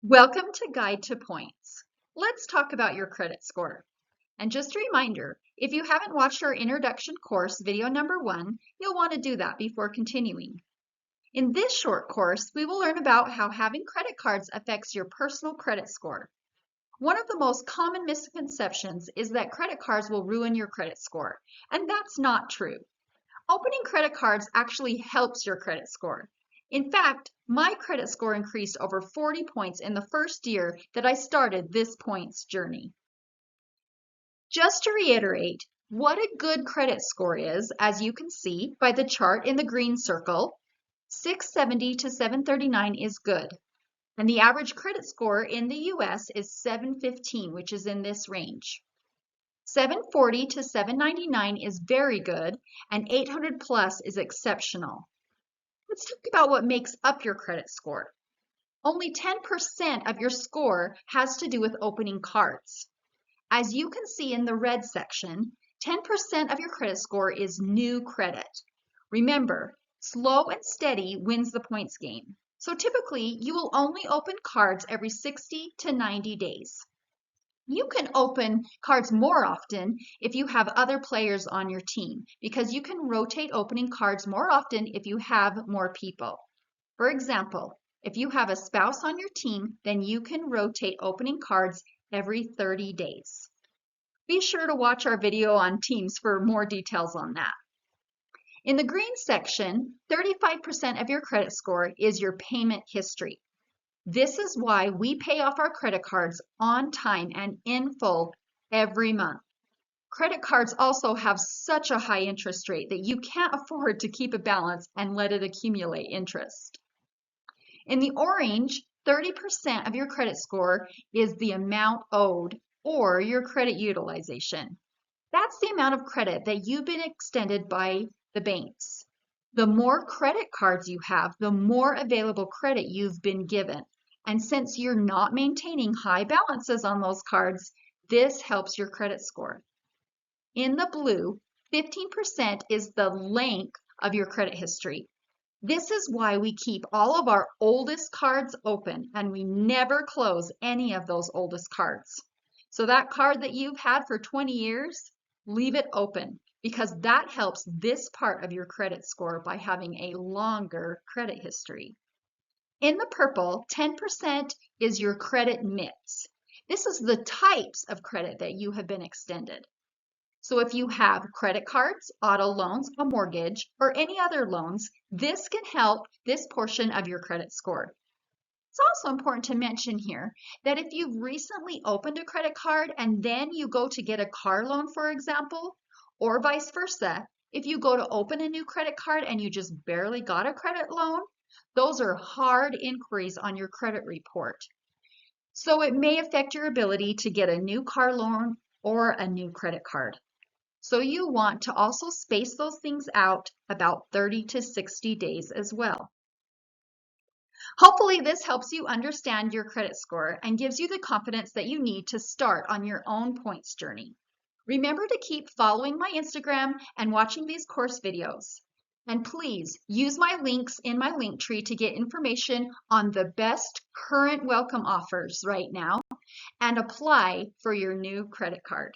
Welcome to Guide to Points. Let's talk about your credit score. And just a reminder, if you haven't watched our introduction course, video number 1, you'll want to do that before continuing. In this short course, we will learn about how having credit cards affects your personal credit score. One of the most common misconceptions is that credit cards will ruin your credit score, and that's not true. Opening credit cards actually helps your credit score. In fact, my credit score increased over 40 points in the first year that I started this points journey. Just to reiterate, what a good credit score is, as you can see by the chart in the green circle, 670 to 739 is good. And the average credit score in the US is 715, which is in this range. 740 to 799 is very good, and 800 plus is exceptional. Let's talk about what makes up your credit score. Only 10% of your score has to do with opening cards. As you can see in the red section, 10% of your credit score is new credit. Remember, slow and steady wins the points game. So typically, you will only open cards every 60 to 90 days. You can open cards more often if you have other players on your team, because you can rotate opening cards more often if you have more people. For example, if you have a spouse on your team, then you can rotate opening cards every 30 days. Be sure to watch our video on teams for more details on that. In the green section, 35% of your credit score is your payment history. This is why we pay off our credit cards on time and in full every month. Credit cards also have such a high interest rate that you can't afford to keep a balance and let it accumulate interest. In the orange, 30% of your credit score is the amount owed or your credit utilization. That's the amount of credit that you've been extended by the banks. The more credit cards you have, the more available credit you've been given. And since you're not maintaining high balances on those cards, this helps your credit score. In the blue, 15% is the length of your credit history. This is why we keep all of our oldest cards open and we never close any of those oldest cards. So that card that you've had for 20 years, leave it open, because that helps this part of your credit score by having a longer credit history. In the purple, 10% is your credit mix. This is the types of credit that you have been extended. So if you have credit cards, auto loans, a mortgage, or any other loans, this can help this portion of your credit score. It's also important to mention here that if you've recently opened a credit card and then you go to get a car loan, for example, or vice versa, if you go to open a new credit card and you just barely got a credit loan, those are hard inquiries on your credit report. So it may affect your ability to get a new car loan or a new credit card. So you want to also space those things out about 30 to 60 days as well. Hopefully this helps you understand your credit score and gives you the confidence that you need to start on your own points journey. Remember to keep following my Instagram and watching these course videos. And please use my links in my link tree to get information on the best current welcome offers right now and apply for your new credit card.